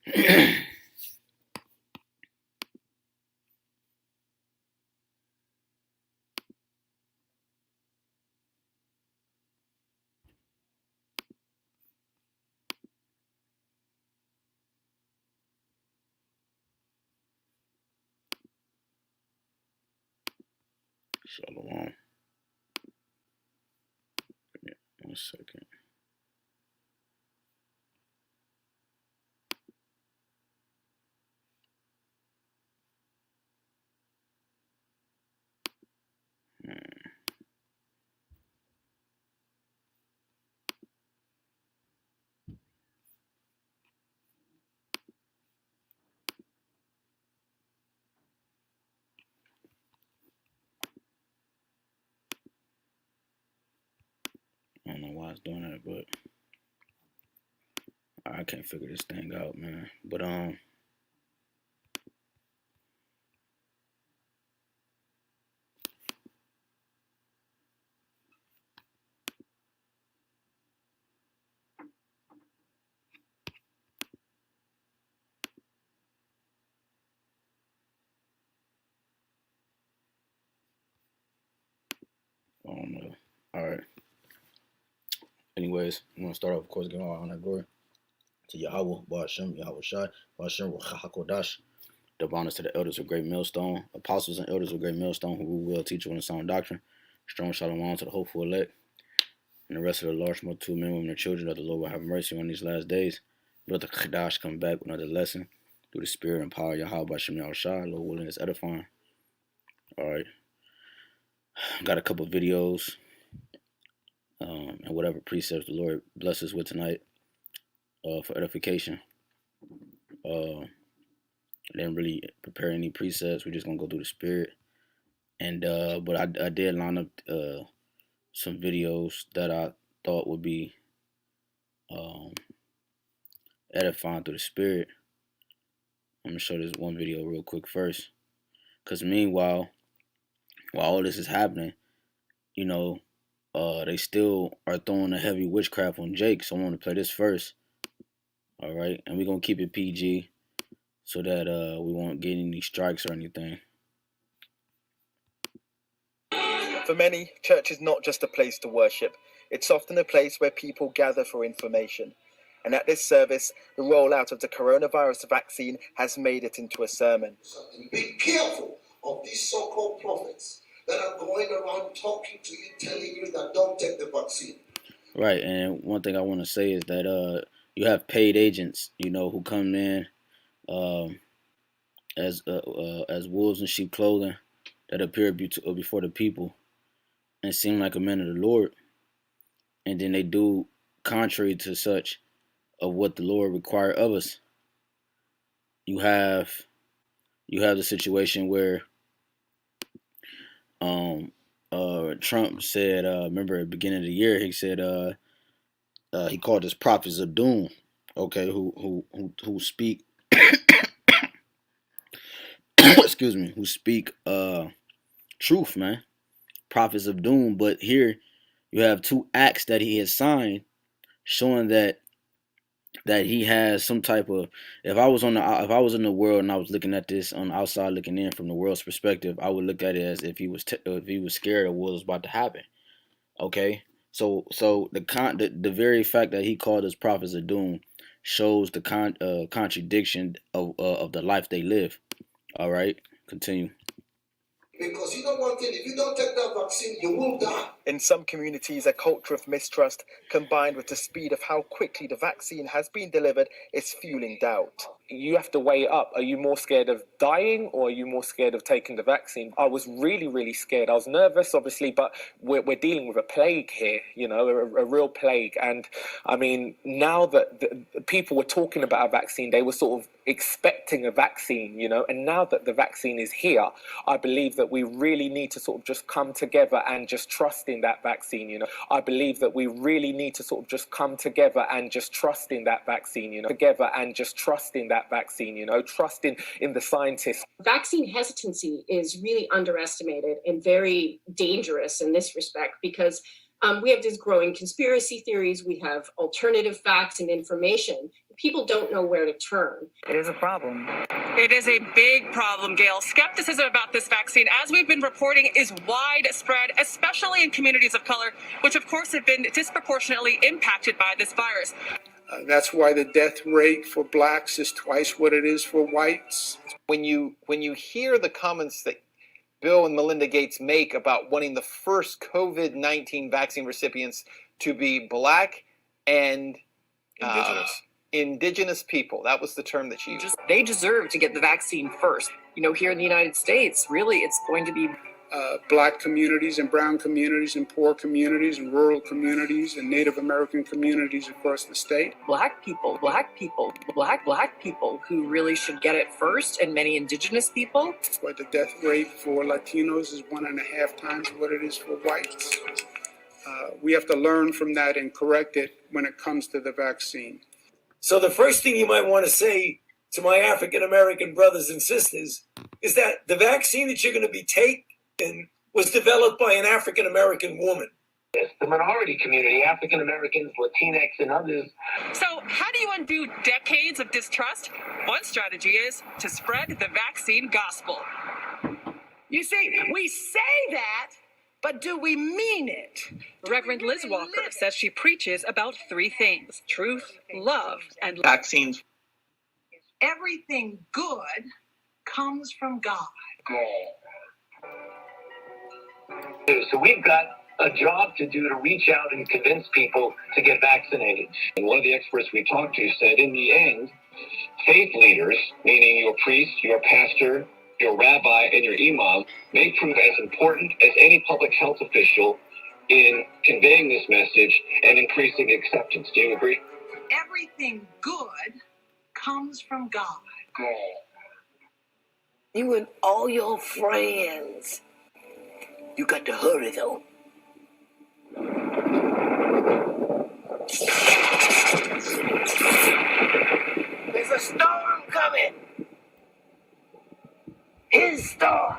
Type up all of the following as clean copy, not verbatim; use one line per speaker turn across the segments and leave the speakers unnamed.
Shalom. Give me 1 second. I don't know why it's doing that, but I can't figure this thing out, man. But I don't know. All right. Anyways, I'm gonna start off, of course, giving all honor and glory to YAHAWAH, BAHASHAM, YAHAWASHI, BAHASHAM, HAQADASH. Double honors to the elders of Great Millstone, apostles and elders of Great Millstone who rule well, teach well in sound doctrine. Strong shalom to the hopeful elect and the rest of the large multitude, men, women, and children of the Lord will have mercy on these last days. Brother HAQADASH come back with another lesson through the spirit and power of Yahawah by Shem Yahushai. Lord willing, is edifying. All right. Got a couple videos and whatever precepts the Lord blesses with tonight for edification. I didn't really prepare any precepts. We're just gonna go through the spirit, and but I did line up some videos that I thought would be edifying through the spirit. I'm gonna show this one video real quick first, because meanwhile, while all this is happening, you know, they still are throwing a heavy witchcraft on Jake. So I want to play this first. All right, and we're gonna keep it PG so that we won't get any strikes or anything.
For many, church is not just a place to worship. It's often a place where people gather for information. And at this service, the rollout of the coronavirus vaccine has made it into a sermon.
Be careful of these so-called prophets that are going around talking to you, telling you that don't take the vaccine.
Right, and one thing I want to say is that you have paid agents, you know, who come in as wolves in sheep clothing that appear before the people and seem like a man of the Lord, and then they do contrary to such of what the Lord required of us. You have the situation where Trump said, remember at the beginning of the year, he said he called us prophets of doom, okay, who speak excuse me, who speak truth, man. Prophets of doom. But here you have 2 acts that he has signed showing that he has some type of, if I was in the world and I was looking at this on the outside looking in from the world's perspective, I would look at it as if he was scared of what was about to happen. Okay? So the very fact that he called us prophets of doom shows the contradiction of the life they live. All right? Continue.
Because you know one thing, if you don't take that vaccine, you will die.
In some communities, a culture of mistrust, combined with the speed of how quickly the vaccine has been delivered, is fueling doubt.
You have to weigh it up. Are you more scared of dying or are you more scared of taking the vaccine? I was really, really scared. I was nervous, obviously, but we're dealing with a plague here, you know, a real plague. And I mean, now that the people were talking about a vaccine, they were sort of expecting a vaccine, you know, and now that the vaccine is here, I believe that we really need to sort of just come together and just trust in that vaccine, you know. I believe that we really need to sort of just come together and just trust in that vaccine, you know, together and just trust in that vaccine, you know, trusting in the scientists.
Vaccine hesitancy is really underestimated and very dangerous in this respect because we have these growing conspiracy theories. We have alternative facts and information. people don't know where to turn.
It is a problem.
It is a big problem, Gail. Skepticism about this vaccine, as we've been reporting, is widespread, especially in communities of color, which of course have been disproportionately impacted by this virus.
That's why the death rate for blacks is twice what it is for whites.
When you hear the comments that Bill and Melinda Gates make about wanting the first COVID-19 vaccine recipients to be black and indigenous people, that was the term that she used.
They deserve to get the vaccine first. You know, here in the United States, really, it's going to be
black communities and brown communities and poor communities and rural communities and Native American communities across the state.
black people who really should get it first, and many indigenous people.
But the death rate for Latinos is 1.5 times what it is for whites. We have to learn from that and correct it when it comes to the vaccine.
So the first thing you might want to say to my African-American brothers and sisters is that the vaccine that you're going to be taking was developed by an African-American woman.
The minority community, African-Americans, Latinx, and others.
So how do you undo decades of distrust? One strategy is to spread the vaccine gospel.
You see, we say that, but do we mean it?
Reverend Liz Walker says she preaches about 3 things: truth, love, and
Vaccines.
Everything good comes from God.
So we've got a job to do to reach out and convince people to get vaccinated. And one of the experts we talked to said, in the end, faith leaders, meaning your priest, your pastor, your rabbi, and your imam, may prove as important as any public health official in conveying this message and increasing acceptance. Do you agree?
Everything good comes from God.
You and all your friends. You got to hurry, though. There's a storm coming. His storm.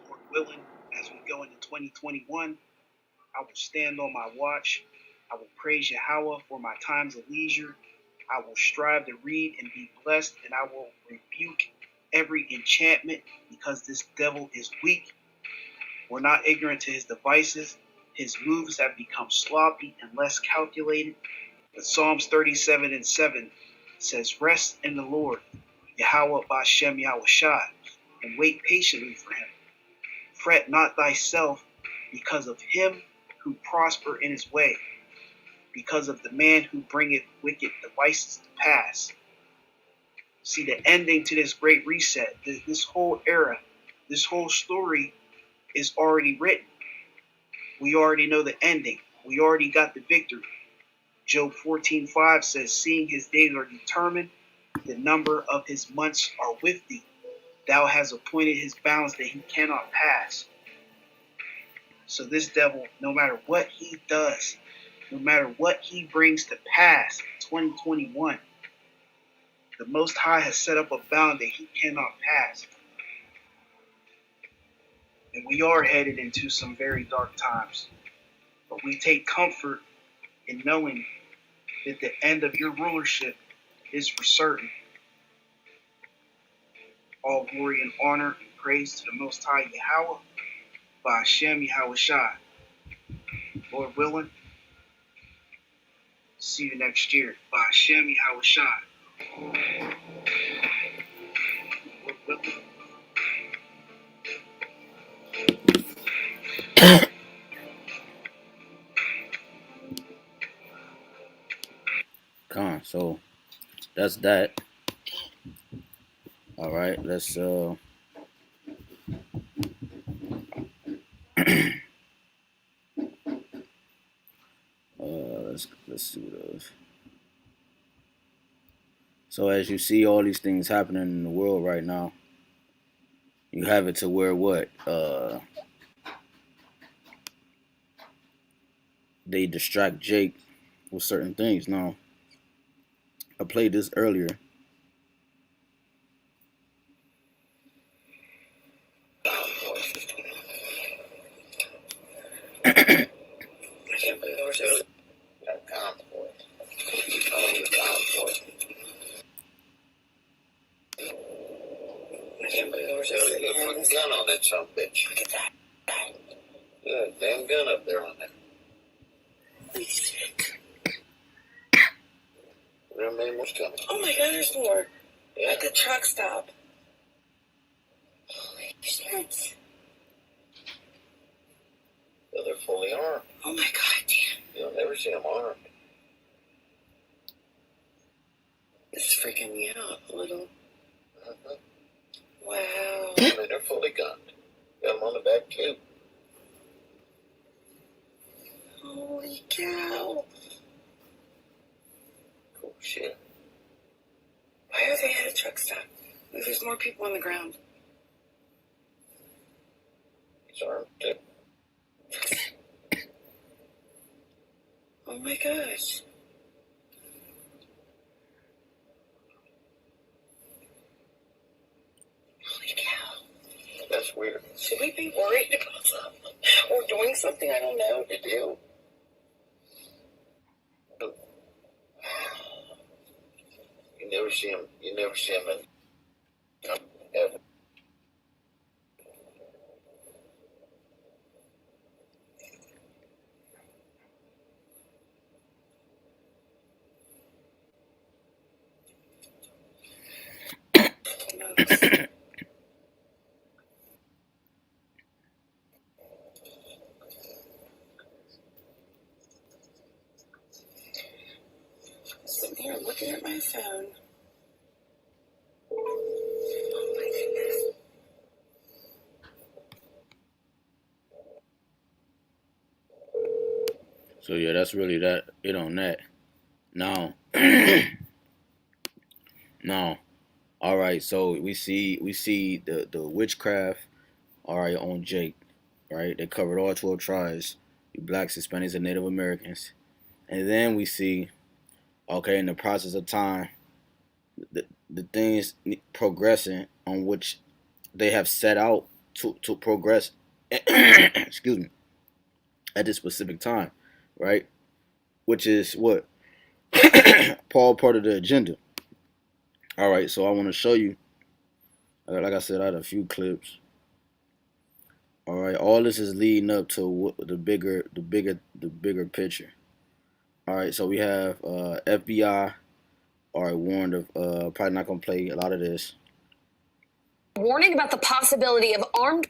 Lord willing, as we go into 2021, I will stand on my watch. I will praise Yahawah for my times of leisure. I will strive to read and be blessed, and I will rebuke every enchantment, because this devil is weak. We're not ignorant to his devices. His moves have become sloppy and less calculated. But Psalms 37:7 says, rest in the Lord, Yahawah BAHASHAM YAHWASHI, and wait patiently for him. Fret not thyself because of him who prosper in his way, because of the man who bringeth wicked devices to pass. See, the ending to this great reset, this whole era, this whole story is already written. We already know the ending. We already got the victory. Job 14:5 says, seeing his days are determined, the number of his months are with thee. Thou hast appointed his bounds that he cannot pass. So this devil, no matter what he does, no matter what he brings to pass in 2021, the Most High has set up a bound that he cannot pass. And we are headed into some very dark times. But we take comfort in knowing that the end of your rulership is for certain. All glory and honor and praise to the Most High Yahawah, BAHASHAM YAHWASHI. Lord willing, see you next year. BAHASHAM YAHWASHI. Lord willing.
So that's that. All right, let's let's see what else. So as you see all these things happening in the world right now, you have it to where what? They distract Jake with certain things. Now, I played this earlier.
son of a bitch. Look at that. Yeah, damn gun up there on that. There are many more coming.
Oh my God, there's more. Yeah. At the truck stop. Holy shit.
Yeah, they're fully armed.
Oh my God, damn.
You'll never see them armed.
This is freaking me out a little. Wow.
I mean, they're fully gunned. Got them on the back, too.
Holy cow.
Cool shit.
Why are they at a truck stop? There's more people on the ground.
He's armed, too.
Oh my gosh. Holy cow.
That's weird.
Should we be worried about something? Or doing something I don't know to do?
You never see them. You never see them in ever.
Sitting here looking at my phone. Oh my goodness.
So yeah, that's really it on that. Now, now, all right. So we see the witchcraft. All right, on Jake. Right, they covered all 12 tribes, blacks, Hispanics, and Native Americans, and then we see, okay, in the process of time, the things progressing on which they have set out to progress. Excuse me. At this specific time, right? Which is what Paul part of the agenda. All right, so I want to show you. Like I said, I had a few clips. All right, all this is leading up to the bigger picture. All right, so we have FBI. All right, warned of probably not gonna play a lot of this.
Warning about the possibility of armed.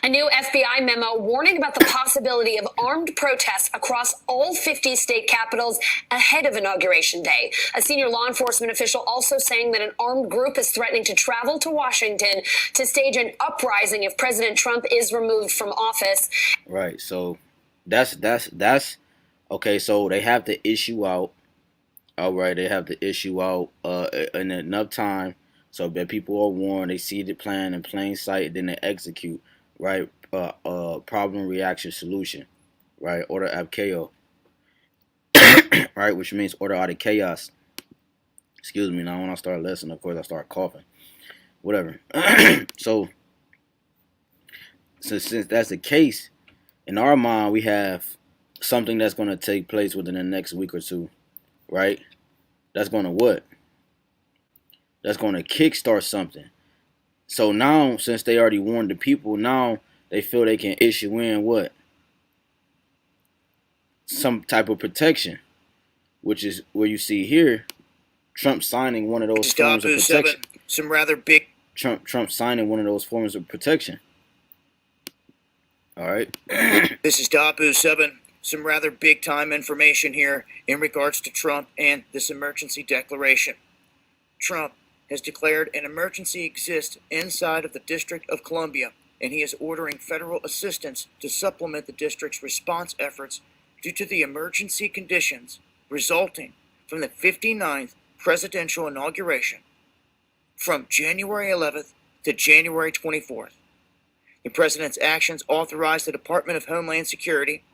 A new FBI memo warning about the possibility of armed protests across all 50 state capitals ahead of Inauguration Day. A senior law enforcement official also saying that an armed group is threatening to travel to Washington to stage an uprising if President Trump is removed from office.
Right, so that's okay. So they have to issue out. All right, they have to issue out in enough time so that people are warned. They see the plan in plain sight, then they execute. Right, problem, reaction, solution, right, order ab chaos, right, which means order out of chaos. Excuse me, now when I start listening, of course, I start coughing, whatever. So, since that's the case, in our mind, we have something that's going to take place within the next week or two, right? That's going to what? That's going to kickstart something. So now, since they already warned the people, now they feel they can issue in what? Some type of protection, which is where you see here, Trump signing one of those forms of protection.
Some rather big.
Trump signing one of those forms of protection. All right.
This is Dabu 7. Some rather big time information here in regards to Trump and this emergency declaration. Trump has declared an emergency exists inside of the District of Columbia, and he is ordering federal assistance to supplement the district's response efforts due to the emergency conditions resulting from the 59th presidential inauguration from January 11th to January 24th. The president's actions authorized the Department of Homeland Security,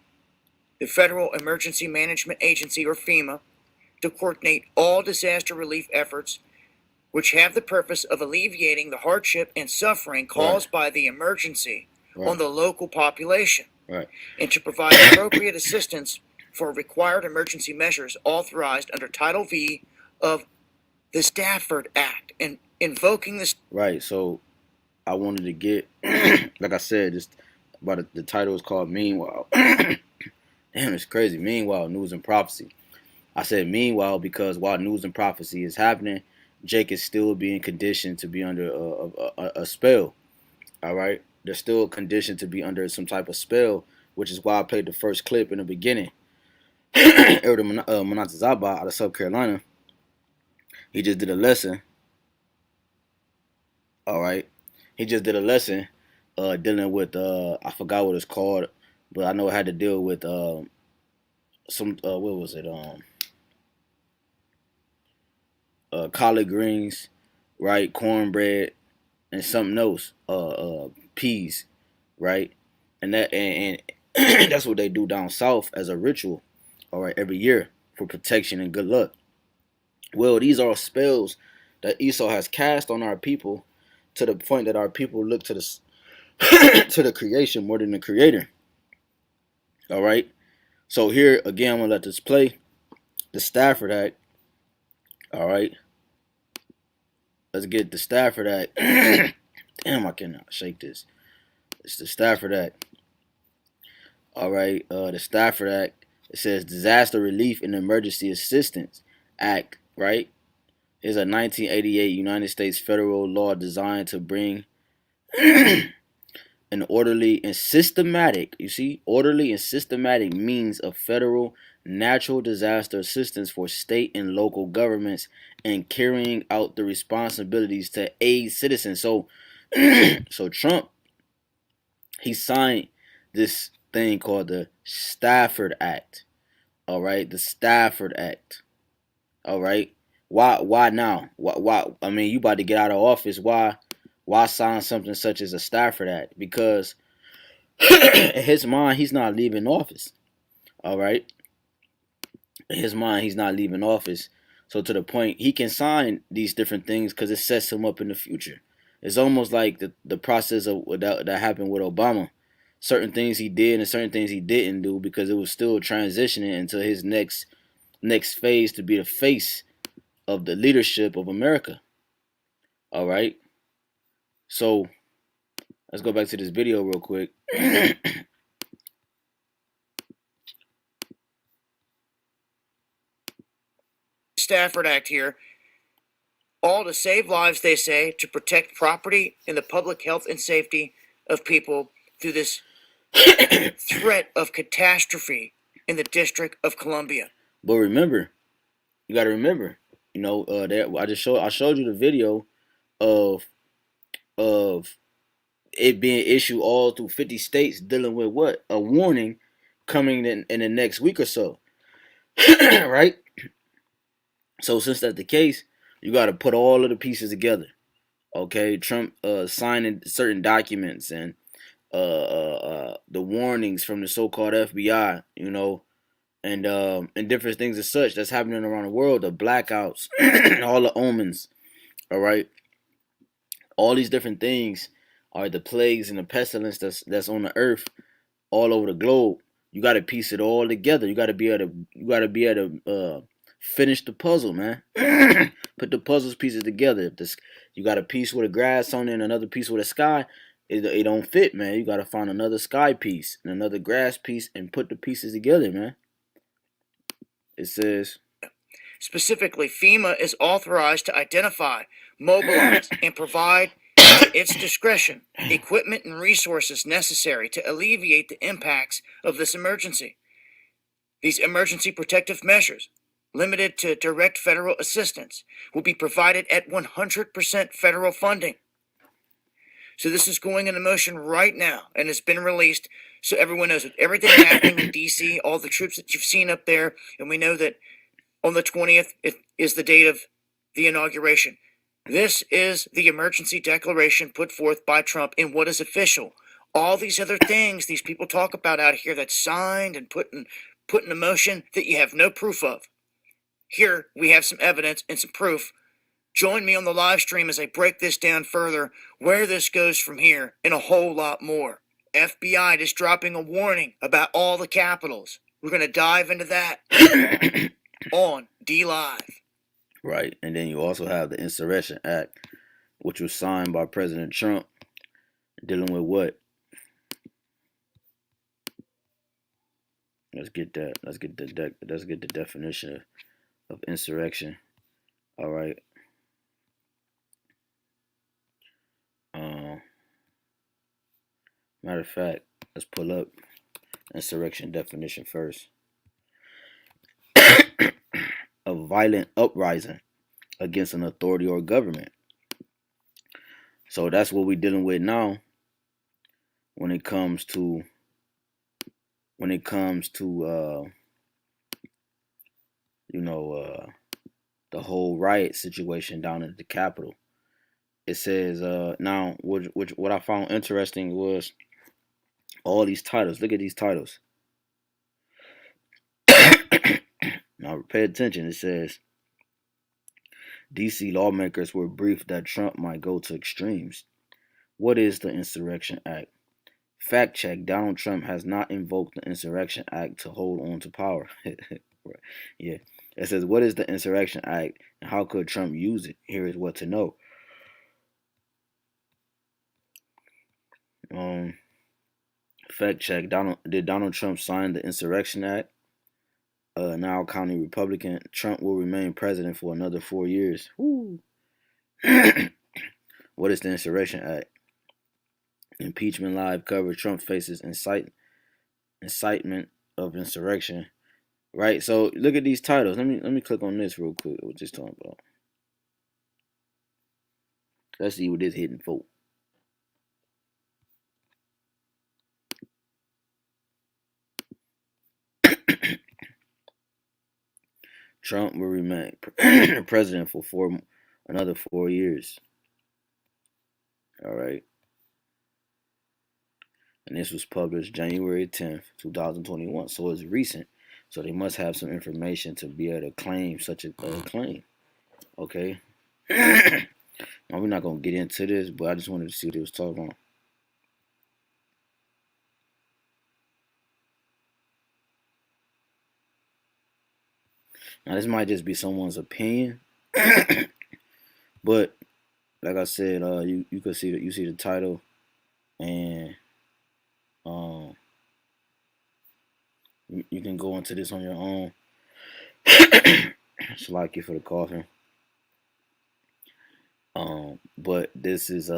the Federal Emergency Management Agency, or FEMA, to coordinate all disaster relief efforts which have the purpose of alleviating the hardship and suffering caused by the emergency on the local population, and to provide appropriate assistance for required emergency measures authorized under Title V of the Stafford Act, and invoking this.
Right, so I wanted to get, like I said, just about the title is called Meanwhile. Damn, it's crazy. Meanwhile, News and Prophecy. I said meanwhile because while news and prophecy is happening, Jake is still being conditioned to be under a spell. All right, they're still conditioned to be under some type of spell, which is why I played the first clip in the beginning. Elder Manatazaba out of South Carolina, he just did a lesson. All right, he just did a lesson dealing with I forgot what it's called, but I know it had to deal with some what was it collard greens, right? Cornbread and something else, peas, right? And that and that's what they do down south as a ritual, all right, every year for protection and good luck. Well, these are spells that Esau has cast on our people to the point that our people look to the to the creation more than the creator. All right. So here again, I'm gonna let this play. The Stafford Act. All right. Let's get the Stafford Act. Damn, I cannot shake this. It's the Stafford Act. All right. The Stafford Act. It says Disaster Relief and Emergency Assistance Act. Right. Is a 1988 United States federal law designed to bring an orderly and systematic, you see, orderly and systematic means of federal natural disaster assistance for state and local governments and carrying out the responsibilities to aid citizens. So, so Trump, he signed this thing called the Stafford Act. All right, the Stafford Act. All right, why now? Why? I mean, you about to get out of office. Why sign something such as a Stafford Act? Because in his mind, he's not leaving office. All right. In his mind, he's not leaving office. So to the point, he can sign these different things because it sets him up in the future. It's almost like the process of that happened with Obama. Certain things he did and certain things he didn't do because it was still transitioning into his next phase to be the face of the leadership of America. All right. So let's go back to this video real quick.
Stafford Act here. All to save lives, they say, to protect property and the public health and safety of people through this threat of catastrophe in the District of Columbia.
But remember, you got to remember, you know, that I showed you the video of it being issued all through 50 states dealing with what? A warning coming in the next week or so. Right? So since that's the case, you got to put all of the pieces together. Okay? Trump signing certain documents and the warnings from the so-called FBI, you know, and different things as such that's happening around the world, the blackouts, all the omens, all right? All these different things are the plagues and the pestilence that's on the earth all over the globe. You got to piece it all together. You got to be able to finish the puzzle, man. Put the puzzle pieces together. If this, you got a piece with a grass on it and another piece with a sky, it don't fit, man. You got to find another sky piece and another grass piece and put the pieces together, man. It says,
specifically, FEMA is authorized to identify, mobilize, and provide at its discretion equipment and resources necessary to alleviate the impacts of this emergency. These emergency protective measures, limited to direct federal assistance, will be provided at 100% federal funding. So this is going into motion right now and it's been released so everyone knows everything happening in D.C., all the troops that you've seen up there, and we know that on the 20th is the date of the inauguration. This is the emergency declaration put forth by Trump in what is official. All these other things these people talk about out here that's signed and put in motion that you have no proof of. Here we have some evidence and some proof. Join me on the live stream as I break this down further, where this goes from here, and a whole lot more. FBI just dropping a warning about all the capitals. We're going to dive into that on D-Live.
right. And then you also have the Insurrection Act, which was signed by President Trump Dealing with what? Let's get that. Let's get the definition of insurrection. All right. Matter of fact, let's pull up insurrection definition first. A violent uprising against an authority or government. So that's what we're dealing with now when it comes to the whole riot situation down at the Capitol. It says now what I found interesting was all these titles. Look at these titles. Now pay attention. It says DC lawmakers were briefed that Trump might go to extremes. What is the Insurrection Act? Fact check. Donald Trump has not invoked the Insurrection Act to hold on to power. Yeah. It says, what is the Insurrection Act and how could Trump use it? Here is what to know. Fact check. Did Donald Trump sign the Insurrection Act? Now County Republican. Trump will remain president for another 4 years. Woo. What is the Insurrection Act? Impeachment live coverage. Trump faces incitement of insurrection. Right. So look at these titles. Let me click on this real quick. What this talking about? Let's see what this hitting for. Trump will remain president for another 4 years. All right. And this was published January 10th, 2021. So it's recent. So they must have some information to be able to claim such a claim. Okay. Now we're not going to get into this, but I just wanted to see what they was talking about. Now this might just be someone's opinion. But like I said, you could see that you see the title and you can go into this on your own. It's like you for the coughing. But this is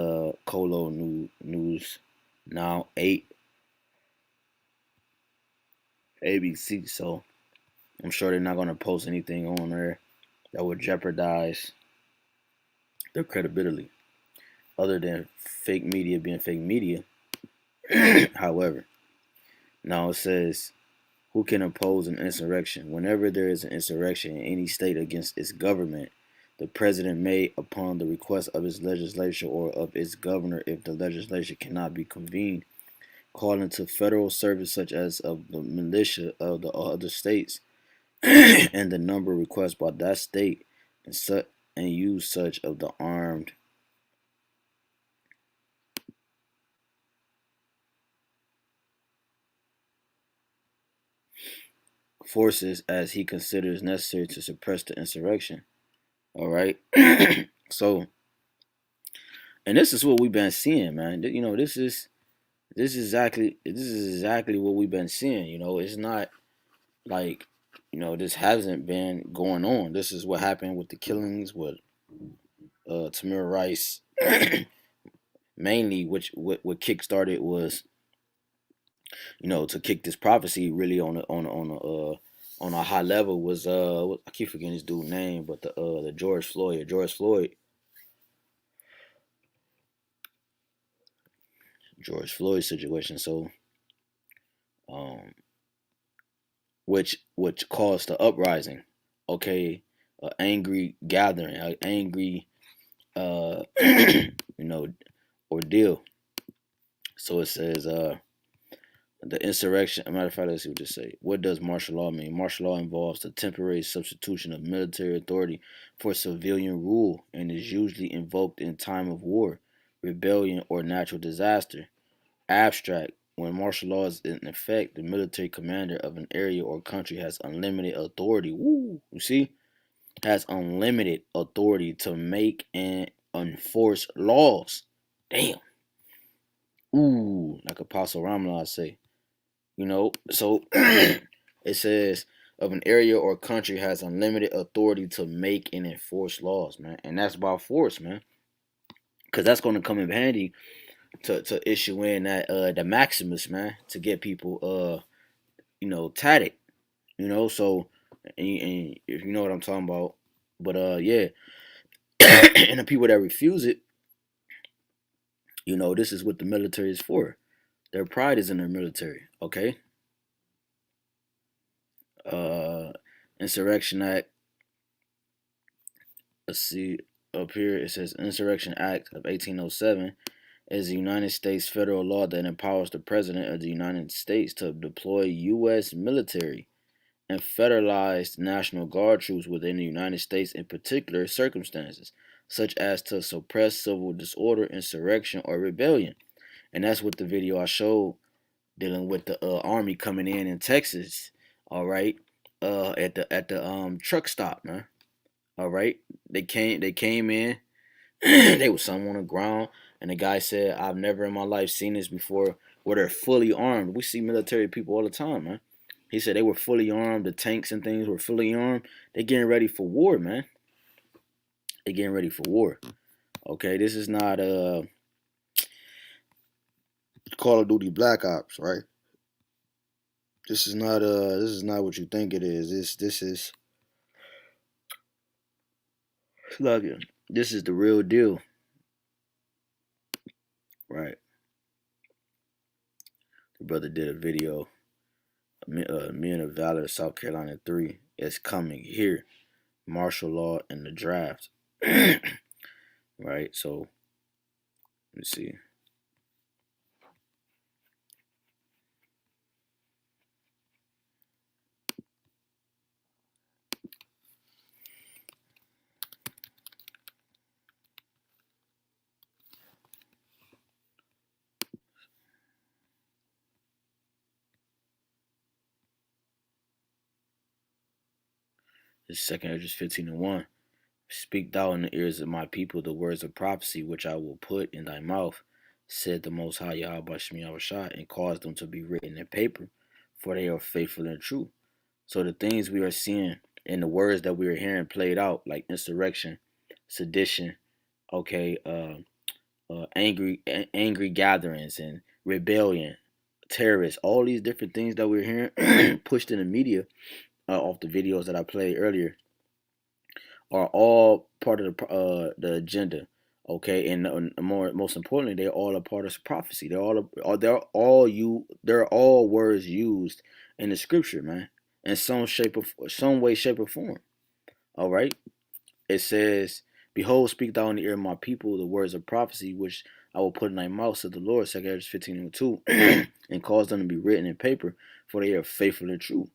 Colo News Now 8 ABC, so I'm sure they're not gonna post anything on there that would jeopardize their credibility, other than fake media being fake media. However, now it says, who can oppose an insurrection? Whenever there is an insurrection in any state against its government, the president may, upon the request of its legislature or of its governor, if the legislature cannot be convened, call into federal service such as of the militia of the other states and the number requested by that state and use such of the armed forces as he considers necessary to suppress the insurrection. All right. So, and this is what we've been seeing, man. You know, this is exactly what we've been seeing. You know, it's not like, you know, this hasn't been going on. This is what happened with the killings with Tamir Rice. Mainly, what kick-started was, you know, to kick this prophecy really on a high level was I keep forgetting his dude's name, but the George Floyd situation. So which caused the uprising. Okay, angry gathering, angry you know, ordeal. So it says the insurrection. As a matter of fact, let's see what this say. What does martial law mean? Martial law involves the temporary substitution of military authority for civilian rule and is usually invoked in time of war, rebellion, or natural disaster. Abstract. When martial law is in effect, the military commander of an area or country has unlimited authority. Woo! You see? Has unlimited authority to make and enforce laws. Damn. Ooh, like Apostle Ramla say. You know, so it says of an area or country has unlimited authority to make and enforce laws, man. And that's by force, man. Because that's going to come in handy to issue in that the Maximus, man, to get people tatted, so and if you know what I'm talking about. But yeah. And the people that refuse it, this is what the military is for. Their pride is in their military, okay? Uh Insurrection Act, let's see up here, it says Insurrection Act of 1807 is a United States federal law that empowers the President of the United States to deploy U.S. military and federalized National Guard troops within the United States in particular circumstances, such as to suppress civil disorder, insurrection, or rebellion. And that's what the video I showed dealing with the army coming in Texas. All right, at the truck stop, man. All right, they came in. They was some on the ground, and the guy said, "I've never in my life seen this before, where they're fully armed. We see military people all the time, man." He said they were fully armed. The tanks and things were fully armed. They getting ready for war, man. They getting ready for war. Okay, this is not Call of Duty Black Ops, right? This is not what you think it is. This is look, this is the real deal, right? The brother did a video, Men of Valor, South Carolina 3. It's coming here, martial law and the draft, right? So let me see. This second Esdras 15:1. Speak thou in the ears of my people the words of prophecy which I will put in thy mouth, said the Most High YAHWASHI, and cause them to be written in paper, for they are faithful and true. So the things we are seeing and the words that we are hearing played out, like insurrection, sedition, okay, angry gatherings and rebellion, terrorists, all these different things that we're hearing pushed in the media off the videos that I played earlier, are all part of the agenda, okay, and most importantly, they're all a part of prophecy. They're all words used in the scripture, man, in some way, shape, or form. All right, it says, "Behold, speak thou in the ear of my people the words of prophecy, which I will put in thy mouth," said the Lord, 2 Esdras 15:2, and cause them to be written in paper, for they are faithful and true.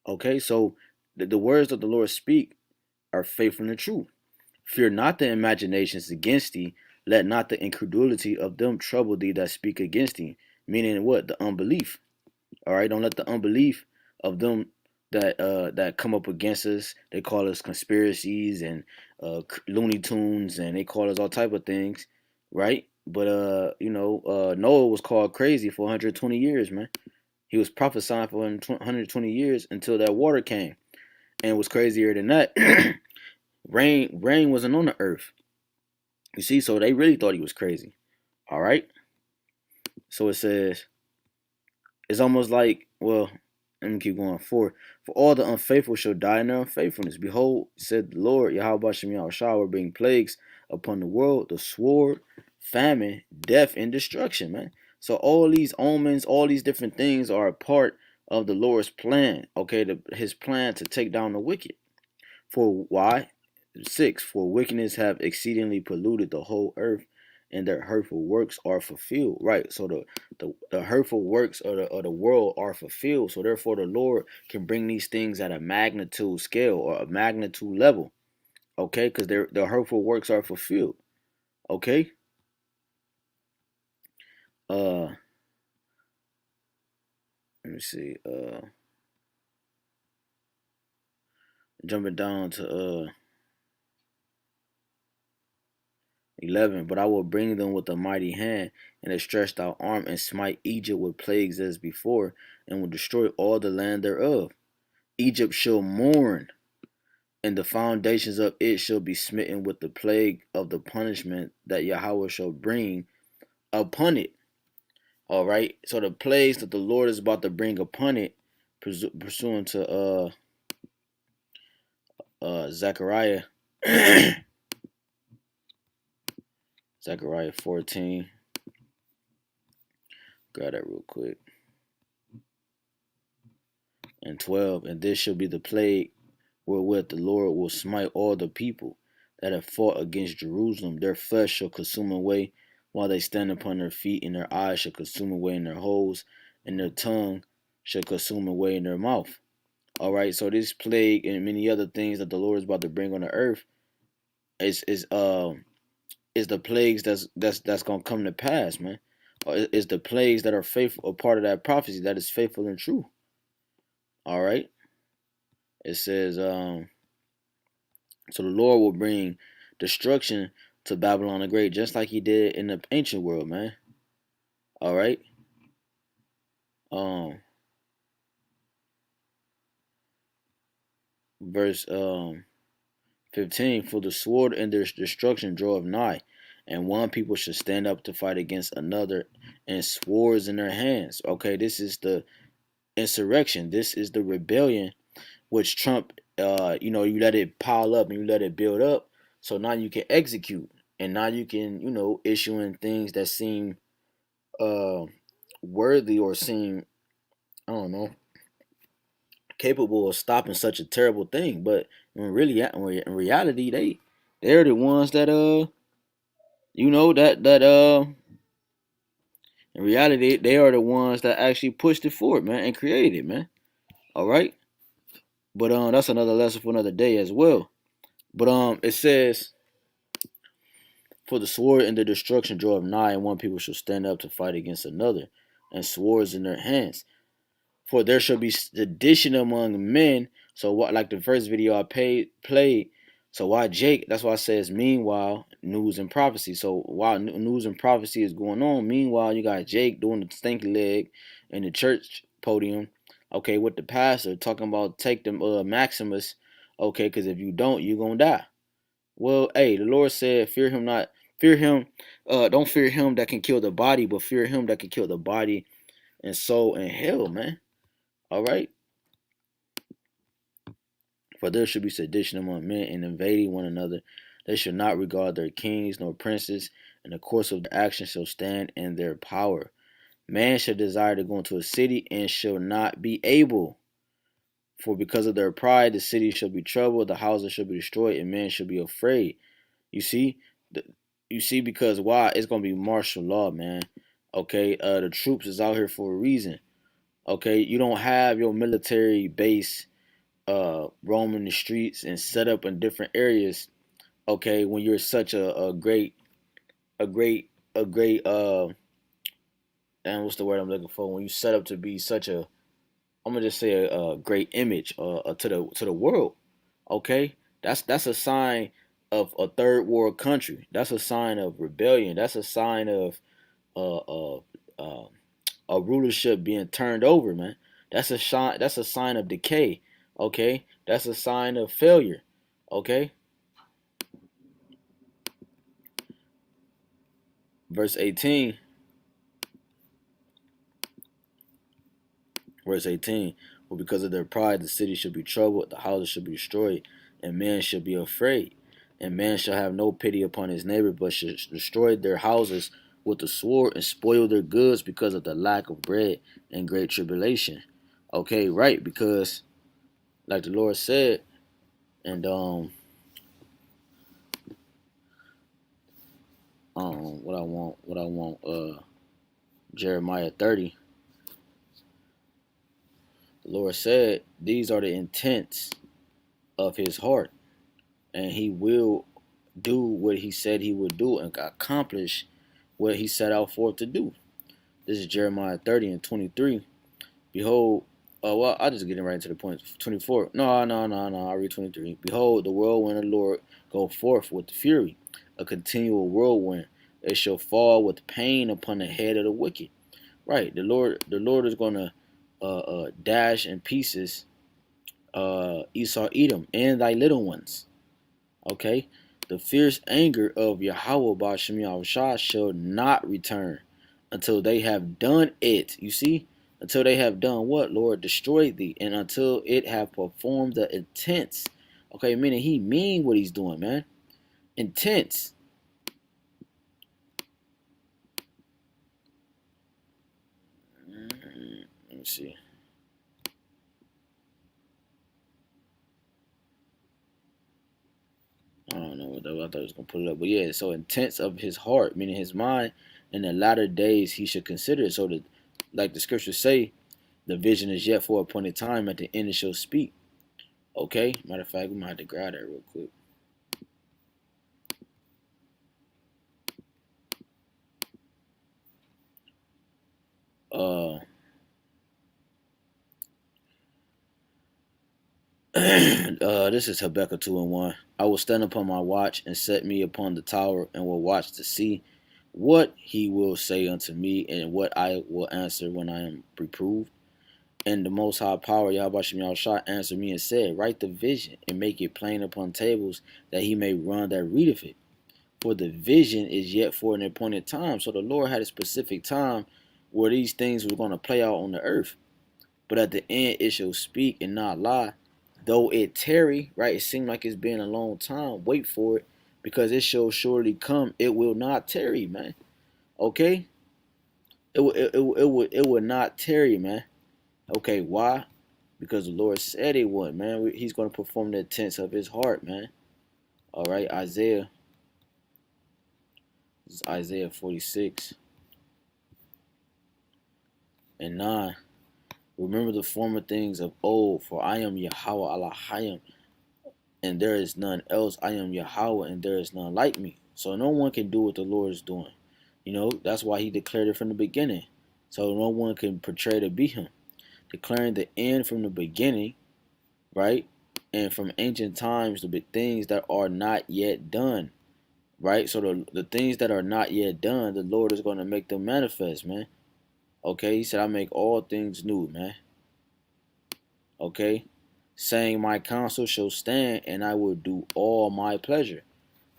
Okay, so the words that the Lord speak are faithful and true. Fear not the imaginations against thee, let not the incredulity of them trouble thee that speak against thee. Meaning what? The unbelief. All right, don't let the unbelief of them that come up against us. They call us conspiracies and Looney Tunes, and they call us all type of things, right? But Noah was called crazy for 120 years, man. He was prophesying for 120 years until that water came. And it was crazier than that. Rain wasn't on the earth. You see, so they really thought he was crazy. All right. So it says, it's almost like, well, let me keep going. For all the unfaithful shall die in their unfaithfulness. Behold, said the Lord, YAHWASHI, will bring plagues upon the world, the sword, famine, death, and destruction, man. So all these omens, all these different things are a part of the Lord's plan, okay, his plan to take down the wicked. For why? 6. For wickedness have exceedingly polluted the whole earth, and their hurtful works are fulfilled. Right. So the hurtful works of the world are fulfilled. So therefore the Lord can bring these things at a magnitude scale or a magnitude level. Okay, because their hurtful works are fulfilled. Okay. Let me see. Jumping down to 11. But I will bring them with a mighty hand and a stretched out arm, and smite Egypt with plagues as before, and will destroy all the land thereof. Egypt shall mourn, and the foundations of it shall be smitten with the plague of the punishment that Yahweh shall bring upon it. All right. So the plagues that the Lord is about to bring upon it, pursuant to Zechariah, Zechariah 14. Grab that real quick. And 12. And this shall be the plague wherewith the Lord will smite all the people that have fought against Jerusalem. Their flesh shall consume away while they stand upon their feet, and their eyes shall consume away in their holes, and their tongue shall consume away in their mouth. All right, so this plague and many other things that the Lord is about to bring on the earth is the plagues that's gonna come to pass, man. Is the plagues that are faithful, a part of that prophecy that is faithful and true. All right, it says, so the Lord will bring destruction to Babylon the Great, just like He did in the ancient world, man. All right, verse 15. For the sword and their destruction draweth nigh, and one people should stand up to fight against another, and swords in their hands. Okay, this is the insurrection. This is the rebellion, which Trump, you let it pile up and you let it build up. So now you can execute, and now you can, issuing things that seem worthy or seem, I don't know, capable of stopping such a terrible thing. But in reality, they're the ones that in reality they are the ones that actually pushed it forward, man, and created it, man. All right. But that's another lesson for another day as well. But it says, for the sword and the destruction draweth nigh, and one people shall stand up to fight against another, and swords in their hands. For there shall be sedition among men. So what, like the first video I played. So why Jake? That's why I says meanwhile news and prophecy. So while news and prophecy is going on, meanwhile you got Jake doing the stinky leg in the church podium. Okay, with the pastor talking about take them Maximus. Okay, because if you don't, you're gonna die. Well, hey, the Lord said, fear him not. Fear him. Don't fear him that can kill the body, but fear him that can kill the body and soul in hell, man. All right. For there should be sedition among men, and invading one another. They should not regard their kings nor princes, and the course of their actions shall stand in their power. Man shall desire to go into a city, and shall not be able. For because of their pride, the city shall be troubled, the houses shall be destroyed, and men shall be afraid. You see, because why? It's gonna be martial law, man. Okay, the troops is out here for a reason. Okay, you don't have your military base roaming the streets and set up in different areas. Okay, when you're such a great and what's the word I'm looking for? When you set up to be such a, I'm gonna just say a great image to the world. Okay, that's a sign of a third world country. That's a sign of rebellion. That's a sign of a rulership being turned over, man. That's a sign of decay. Okay, that's a sign of failure. Okay. Verse 18. Well, because of their pride, the city shall be troubled, the houses shall be destroyed, and men shall be afraid. And man shall have no pity upon his neighbor, but shall destroy their houses with the sword and spoil their goods because of the lack of bread and great tribulation. Okay, right, because like the Lord said, and what I want, Jeremiah 30. The Lord said, these are the intents of his heart, and he will do what he said he would do and accomplish what he set out for to do. This is Jeremiah 30 and 23. Behold, well, I'll just get right into the point. 24. No, I'll read 23. Behold, the whirlwind of the Lord go forth with fury, a continual whirlwind. It shall fall with pain upon the head of the wicked. Right. The Lord is gonna dash in pieces Esau Edom and thy little ones. Okay. The fierce anger of Yahawah BAHASHAM YAHAWASHI shall not return until they have done it. You see? Until they have done what, Lord? Destroyed thee. And until it have performed the intents. Okay, meaning he mean what he's doing, man. Intents. Let me see. I don't know what that was. I thought I was going to put it up. But yeah, so intents of his heart, meaning his mind, in the latter days he should consider it. So that, like the scriptures say, the vision is yet for appointed time. At the end it shall speak. Okay? Matter of fact, we might have to grab that real quick. This is Habakkuk 2:1. I will stand upon my watch and set me upon the tower and will watch to see what he will say unto me and what I will answer when I am reproved. And the Most High Power, YAHWASHI YAHWASHI, answered me and said, write the vision and make it plain upon tables that he may run that readeth it. For the vision is yet for an appointed time. So the Lord had a specific time where these things were going to play out on the earth. But at the end it shall speak and not lie. Though it tarry, right? It seemed like it's been a long time. Wait for it, because it shall surely come. It will not tarry, man. Okay? It will not tarry, man. Okay, why? Because the Lord said it would, man. He's going to perform the intents of his heart, man. All right, Isaiah. This is Isaiah 46 and 9. Remember the former things of old, for I am Yahawah AHBANAWA, and there is none else. I am Yahawah, and there is none like me. So no one can do what the Lord is doing. You know, that's why he declared it from the beginning. So no one can portray to be him. Declaring the end from the beginning, right? And from ancient times, the things that are not yet done, right? So the things that are not yet done, the Lord is going to make them manifest, man. Okay, he said, I make all things new, man. Okay, saying my counsel shall stand and I will do all my pleasure.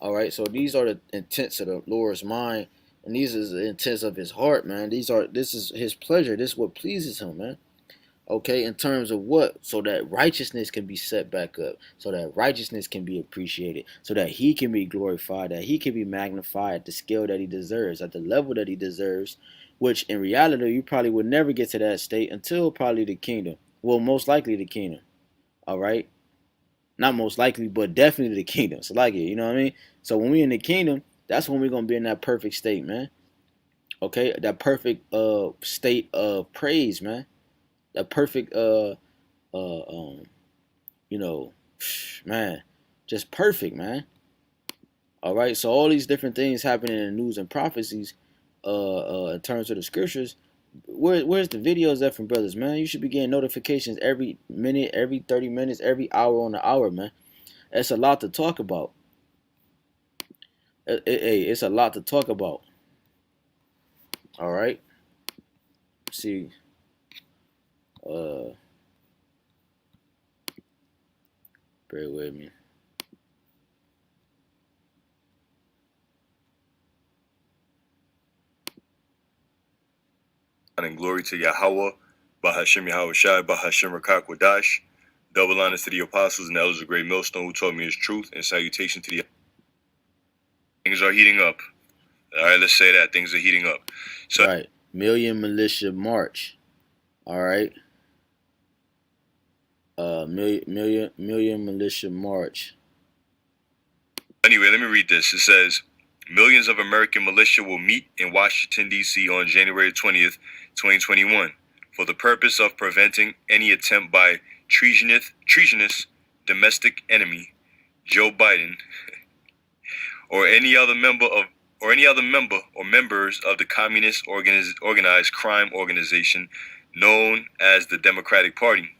All right, so these are the intents of the Lord's mind, and these are the intents of his heart, man. This is his pleasure. This is what pleases him, man. Okay, in terms of what? So that righteousness can be set back up, so that righteousness can be appreciated, so that he can be glorified, that he can be magnified at the scale that he deserves, at the level that he deserves, which in reality, you probably would never get to that state until probably the kingdom. Well, most likely the kingdom. All right. Not most likely, but definitely the kingdom. So like it, you know what I mean? So when we in the kingdom, that's when we're going to be in that perfect state, man. Okay. That perfect state of praise, man. That perfect, you know, man, just perfect, man. All right. So all these different things happening in the news and prophecies, in terms of the scriptures, where's the videos at from brothers, man? You should be getting notifications every minute, every 30 minutes, every hour on the hour, man. It's a lot to talk about. It's a lot to talk about. All right. See, bear with me.
And glory to Yahawah, BAHASHAM YAHAWASHI, BAHASHAM HAQADASH. Double honors to the apostles and elders of Great Millstone who taught me his truth, and salutation to the... Things are heating up. All right, let's say that. Things are heating up. So,
right. Million Militia March. All right. Million Militia March.
Anyway, let me read this. It says, millions of American militia will meet in Washington, D.C. on January 20th, 2021 for the purpose of preventing any attempt by treasonous domestic enemy, Joe Biden, or any other member or members of the communist organized crime organization known as the Democratic Party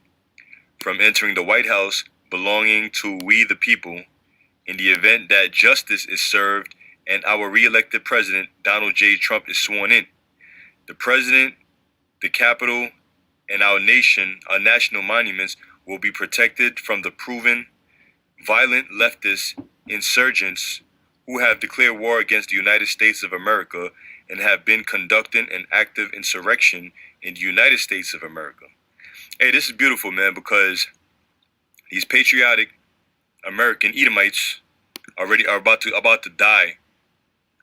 from entering the White House belonging to we the people in the event that justice is served and our re-elected president, Donald J. Trump, is sworn in. The president, the Capitol, and our nation, our national monuments, will be protected from the proven violent leftist insurgents who have declared war against the United States of America and have been conducting an active insurrection in the United States of America. Hey, this is beautiful, man, because these patriotic American Edomites already are about to die.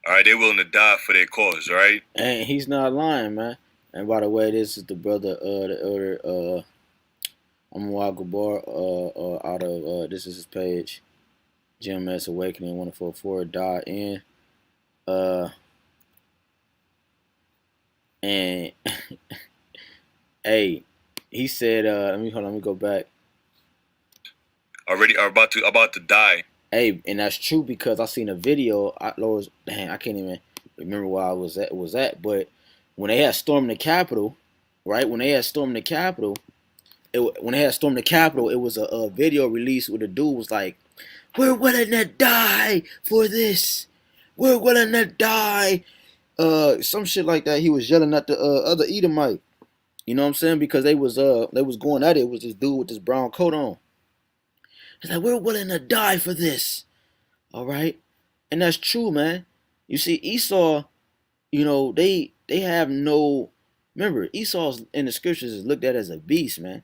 All right, they're willing to die for their cause. All right,
And he's not lying, man. And by the way, this is the brother, the elder, Amawagabar, out of this is his page, GMS Awakening 144 died in, and hey, he said, let me go back.
Already are about to die.
Hey, and that's true because I seen a video. I can't even remember where I was at. But when they had stormed the Capitol, right? When they had stormed the Capitol, it was a video released where the dude was like, "We're willing to die for this. We're willing to die." Some shit like that. He was yelling at the other Edomite. You know what I'm saying? Because they was going at it. It was this dude with this brown coat on. He's like, "We're willing to die for this." All right. And that's true, man. You see, Esau, they have no, remember, Esau's in the scriptures is looked at as a beast, man.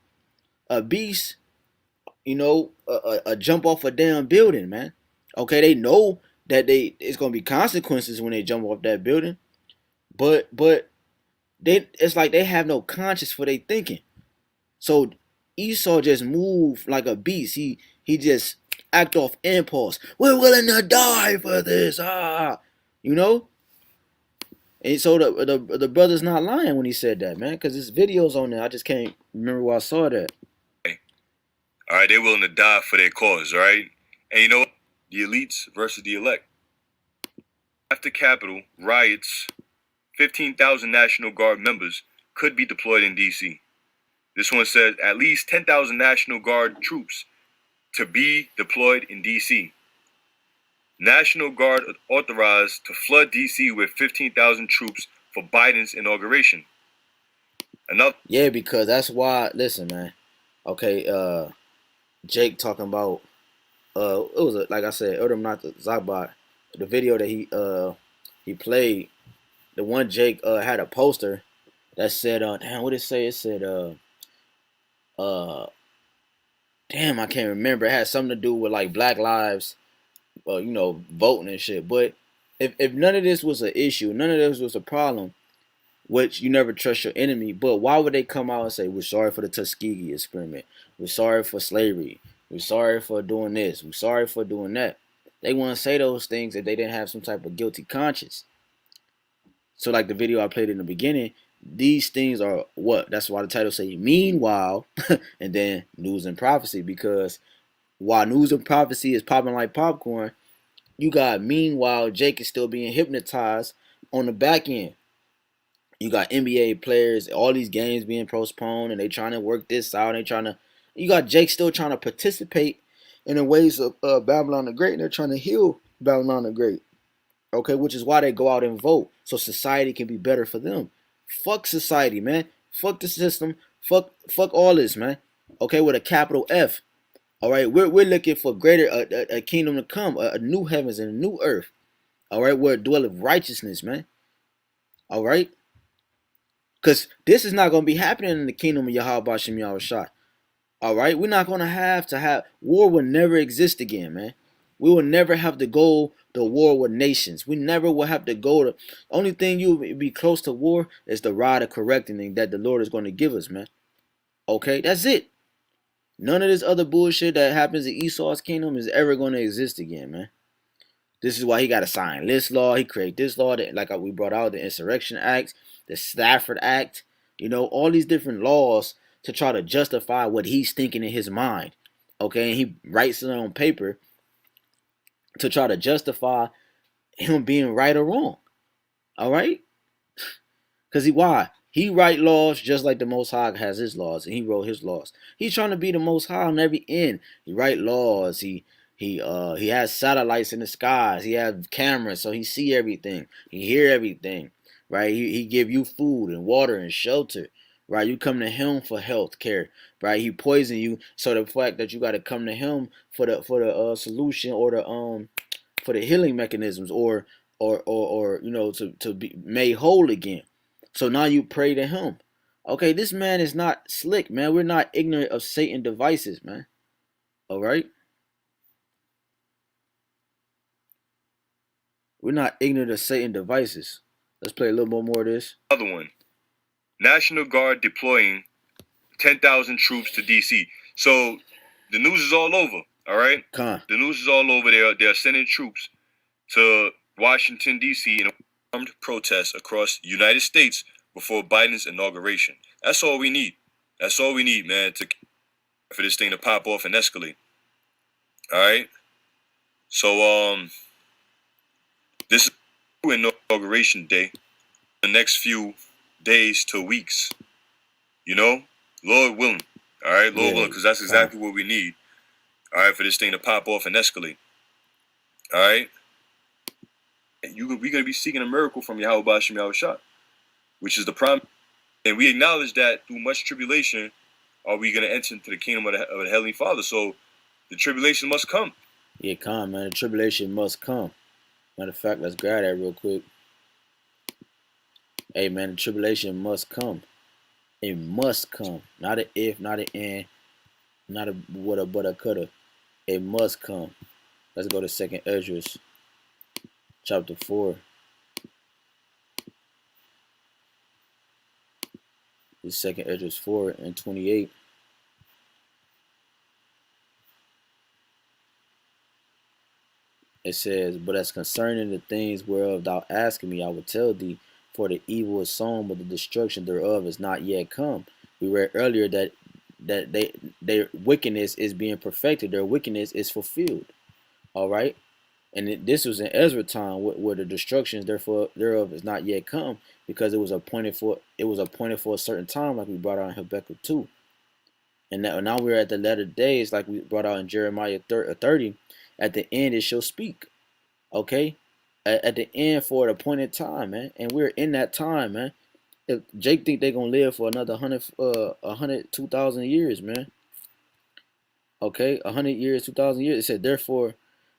A beast, a jump off a damn building, man. Okay, they know that it's gonna be consequences when they jump off that building. But it's like they have no conscience for their thinking. So Esau just moved like a beast. He just act off impulse. "We're willing to die for this." And so the brother's not lying when he said that, man, because there's videos on there. I just can't remember where I saw that.
All right, they're willing to die for their cause. All right, and you know what? The elites versus the elect. After Capitol riots, 15,000 National Guard members could be deployed in D.C. This one says at least 10,000 National Guard troops to be deployed in D.C. National Guard authorized to flood D.C. with 15,000 troops for Biden's inauguration.
Yeah, because that's why. Listen, man. Okay, Jake talking about it was like I said, Erdem not the Zabot. The video that he played. The one Jake had a poster that said, damn, what did it say? It said, damn, I can't remember. It had something to do with like Black Lives, voting and shit. But if none of this was an issue, none of this was a problem, which you never trust your enemy. But why would they come out and say, "We're sorry for the Tuskegee experiment. We're sorry for slavery. We're sorry for doing this. We're sorry for doing that"? They want to say those things if they didn't have some type of guilty conscience. So like the video I played in the beginning, these things are what? That's why the title say meanwhile and then news and prophecy, because while news and prophecy is popping like popcorn, you got meanwhile Jake is still being hypnotized on the back end. You got NBA players, all these games being postponed, and they trying to work this out. You got Jake still trying to participate in the ways of Babylon the Great, and they're trying to heal Babylon the Great. Okay, which is why they go out and vote, so society can be better for them. Fuck society, man. Fuck the system. Fuck all this, man. Okay, with a capital F. All right, we're looking for greater a kingdom to come, a new heavens and a new earth. All right, where dwelleth righteousness, man. All right, because this is not going to be happening in the kingdom of YAHWASHI YAHWASHI. All right, we're not going to have war. Will never exist again, man. We will never have to go to war with nations. We never will have to go to. Only thing you will be close to war is the rod of correcting that the Lord is going to give us, man. Okay, that's it. None of this other bullshit that happens in Esau's kingdom is ever going to exist again, man. This is why he got to sign this law. He created this law that, like we brought out, the Insurrection Act, the Stafford Act. All these different laws to try to justify what he's thinking in his mind. Okay, and he writes it on paper to try to justify him being right or wrong. All right? Because he write laws just like the Most High has his laws, and he wrote his laws. He's trying to be the Most High on every end. He write laws. He He has satellites in the skies. He has cameras, so he see everything. He hear everything, right? He give you food and water and shelter, right? You come to him for health care, right? He poison you, so the fact that you got to come to him for the solution or the for the healing mechanisms or you know to be made whole again. So now you pray to him. Okay, this man is not slick, man. We're not ignorant of Satan devices, man. All right. We're not ignorant of Satan devices. Let's play a little more of this.
Another one. National Guard deploying 10,000 troops to D.C. So the news is all over. All right.
The
news is all over. They are sending troops to Washington D.C. in armed protests across the United States before Biden's inauguration. That's all we need. That's all we need, man, for this thing to pop off and escalate. All right. So this is inauguration day. The next few days to weeks, you know, Lord willing. All right, Lord willing, because that's exactly what we need. All right, for this thing to pop off and escalate. All right. We're gonna be seeking a miracle from Yahweh BAHASHAM YAHWASHI, which is the promise. And we acknowledge that through much tribulation are we going to enter into the kingdom of the Heavenly Father. So the tribulation must come.
Yeah, come, man. The tribulation must come. Matter of fact, let's grab that real quick. Hey, man, the tribulation must come. It must come. Not an if, not an and, not a woulda, but coulda. It must come. Let's go to 2nd Ezra, chapter 4. This 2nd Ezra 4 and 28. It says, but as concerning the things whereof thou askest me, I will tell thee, for the evil is sown, but the destruction thereof is not yet come. We read earlier that their wickedness is being perfected, their wickedness is fulfilled. All right. And this was in Ezra time where the destructions thereof is not yet come, because it was appointed for a certain time, like we brought out in Habakkuk 2. And now we're at the latter days, like we brought out in Jeremiah 30. At the end it shall speak. Okay? At the end for an appointed time, man. And we're in that time, man. If Jake think they're gonna live for another 2,000 years, man. Okay, 100 years, 2,000 years. It said, therefore,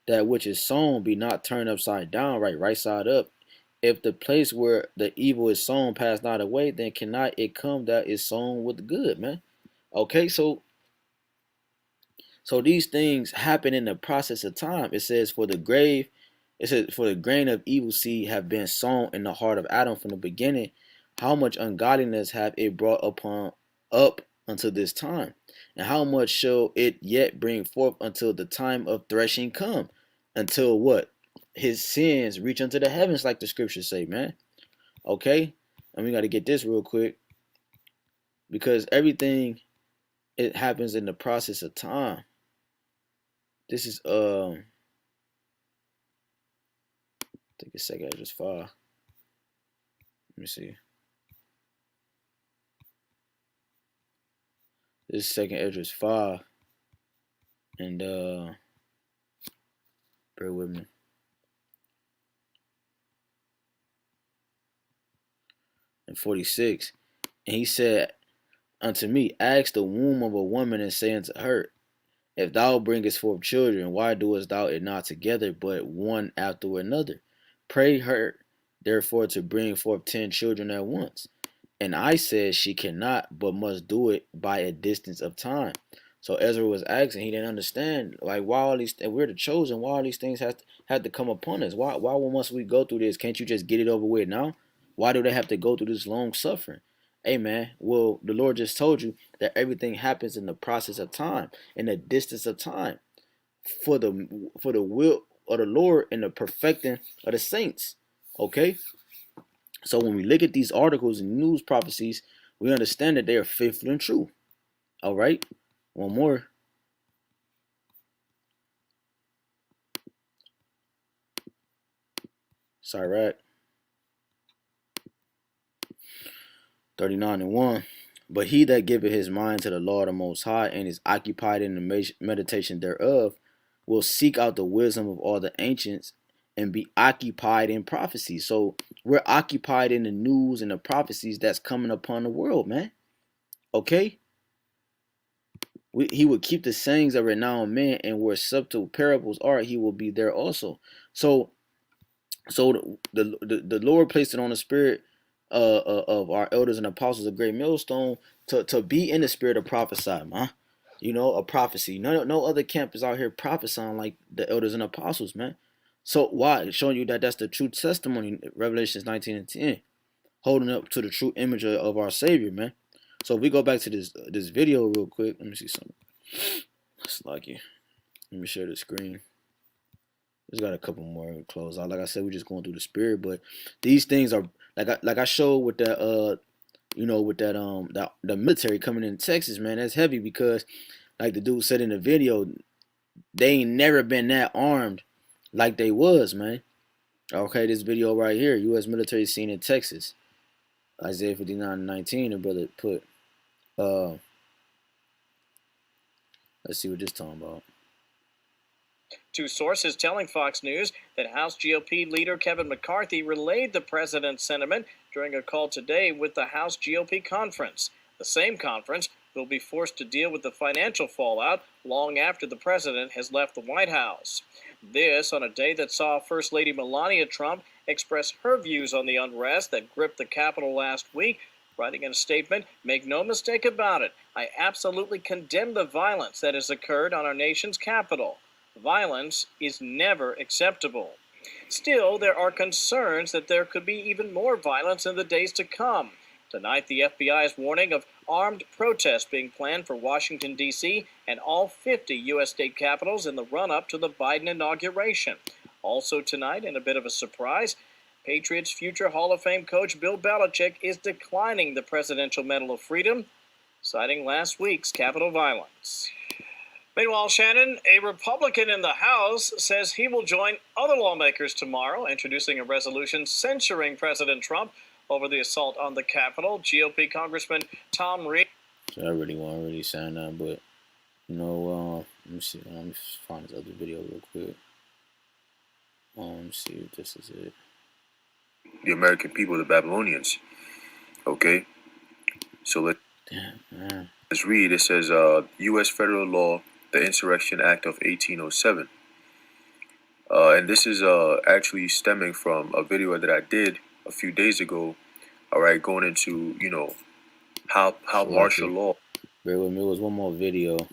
that which is sown be not turned upside down, right side up. If the place where the evil is sown pass not away, then cannot it come that is sown with good, man. Okay, so these things happen in the process of time. It says, for the grain of evil seed have been sown in the heart of Adam from the beginning. How much ungodliness have it brought up until this time? And how much shall it yet bring forth until the time of threshing come? Until what? His sins reach unto the heavens, like the scriptures say, man. Okay? And we got to get this real quick, because everything, it happens in the process of time. This is take a second, I just file. Let me see. This is 2nd Ezra 5. And bear with me. And 46. And he said unto me, ask the womb of a woman, and say unto her, if thou bringest forth children, why doest thou it not together, but one after another? Pray her therefore to bring forth 10 children at once. And I said, she cannot, but must do it by a distance of time. So Ezra was asking, he didn't understand, like, why all these, and we're the chosen, why all these things have to come upon us? Why must we go through this? Can't you just get it over with now? Why do they have to go through this long suffering? Hey, man, well, the Lord just told you that everything happens in the process of time, in the distance of time, for the will of the Lord and the perfecting of the saints. Okay? So when we look at these articles and news prophecies, we understand that they are faithful and true. All right? One more. Sirach 39:1. But he that giveth his mind to the Lord the Most High, and is occupied in the meditation thereof, will seek out the wisdom of all the ancients and be occupied in prophecy. So we're occupied in the news and the prophecies that's coming upon the world, man. Okay? He would keep the sayings of renowned men, and where subtle parables are, he will be there also. So the Lord placed it on the spirit of our elders and apostles, a great millstone, to be in the spirit of prophesy, man. You know, a prophecy. No other camp is out here prophesying like the elders and apostles, man. So why? Showing you that that's the true testimony, Revelations 19 and 10, holding up to the true image of our Savior, man. So if we go back to this video real quick, let me see something. It's like you. Let me share the screen. There's got a couple more close out. Like I said, we're just going through the spirit, but these things are like I showed with that you know, with that the military coming in Texas, man. That's heavy because, like the dude said in the video, they ain't never been that armed like they was, man. Okay, this video right here, U.S. military seen in Texas. Isaiah 59:19, the brother put. Let's see what this talking about.
Two sources telling Fox News that House GOP leader Kevin McCarthy relayed the president's sentiment during a call today with the House GOP conference. The same conference will be forced to deal with the financial fallout long after the president has left the White House. This on a day that saw First Lady Melania Trump express her views on the unrest that gripped the Capitol last week, writing in a statement, "Make no mistake about it, I absolutely condemn the violence that has occurred on our nation's capital. Violence is never acceptable. Still, there are concerns that there could be even more violence in the days to come. Tonight, the FBI is warning of armed protests being planned for Washington, D.C. and all 50 U.S. state capitals in the run-up to the Biden inauguration. Also tonight, in a bit of a surprise, Patriots future Hall of Fame coach Bill Belichick is declining the Presidential Medal of Freedom, citing last week's Capitol violence." Meanwhile, Shannon, a Republican in the House, says he will join other lawmakers tomorrow, introducing a resolution censuring President Trump over the assault on the Capitol. GOP Congressman Tom Reed.
So I really want to sign that, but you know, let me see. Let me find this other video real quick. Let me see if this is it.
The American people, the Babylonians. Okay, so let's read. It says, U.S. federal law, the Insurrection Act of 1807. And this is actually stemming from a video that I did a few days ago. All right, going into, you know, how martial law.
Bear with me. It was one more video.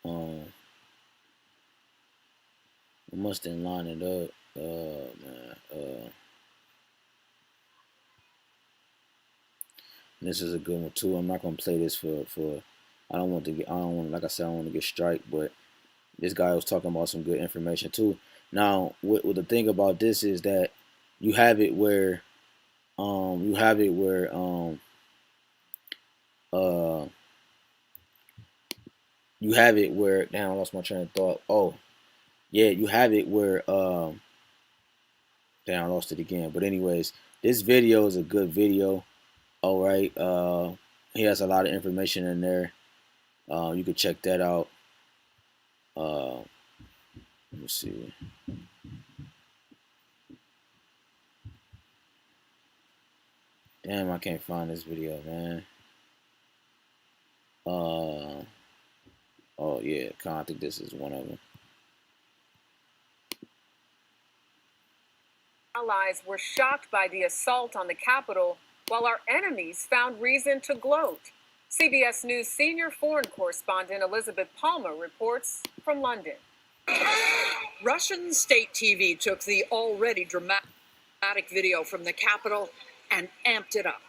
I must have lined it up. Man. This is a good one too. I'm not gonna play this for. I don't want, like I said, I don't want to get strike, but this guy was talking about some good information too. Now, what the thing about this is that you have it where, damn, I lost my train of thought. Oh, yeah, you have it where, damn, I lost it again. But anyways, this video is a good video. All right, he has a lot of information in there. You can check that out. Let me see. Damn, I can't find this video, man. Oh yeah, I think this is one of them.
Allies were shocked by the assault on the Capitol, while our enemies found reason to gloat. CBS News senior foreign correspondent Elizabeth Palmer reports from London.
Russian state TV took the already dramatic video from the Capitol and amped it up.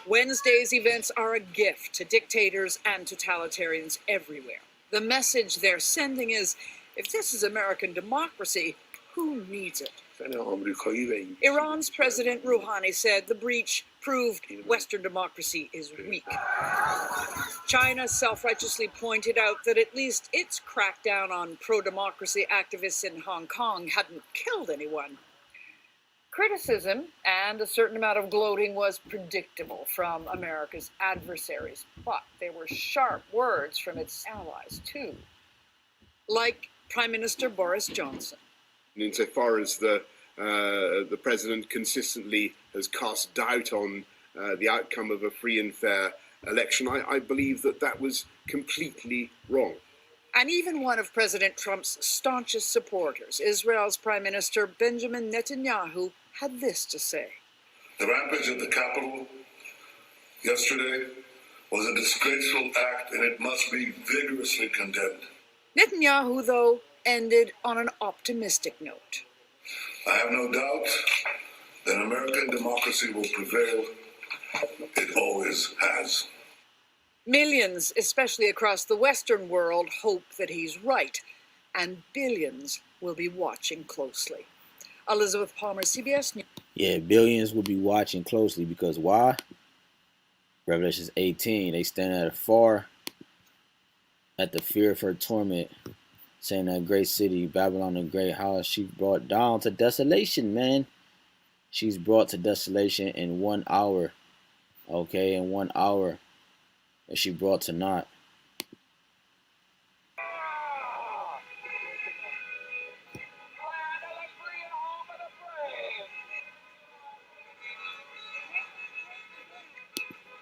Wednesday's events are a gift to dictators and totalitarians everywhere. The message they're sending is, if this is American democracy, who needs it? Iran's President Rouhani said the breach proved Western democracy is weak. China self-righteously pointed out that at least its crackdown on pro-democracy activists in Hong Kong hadn't killed anyone. Criticism and a certain amount of gloating was predictable from America's adversaries, but they were sharp words from its allies, too. Like Prime Minister Boris Johnson.
Insofar as the president consistently has cast doubt on the outcome of a free and fair election, I believe that was completely wrong.
And even one of President Trump's staunchest supporters, Israel's Prime Minister Benjamin Netanyahu, had this to say.
The rampage at the Capitol yesterday was a disgraceful act, and it must be vigorously condemned.
Netanyahu, though, ended on an optimistic note.
I have no doubt that American democracy will prevail. It always has.
Millions, especially across the Western world, hope that he's right, and billions will be watching closely. Elizabeth Palmer, CBS News.
Yeah, billions will be watching closely because why? Revelations 18, they stand at afar at the fear of her torment, saying that great city, Babylon the great house, she brought down to desolation, man. She's brought to desolation in 1 hour. Okay, in 1 hour. And she brought to naught.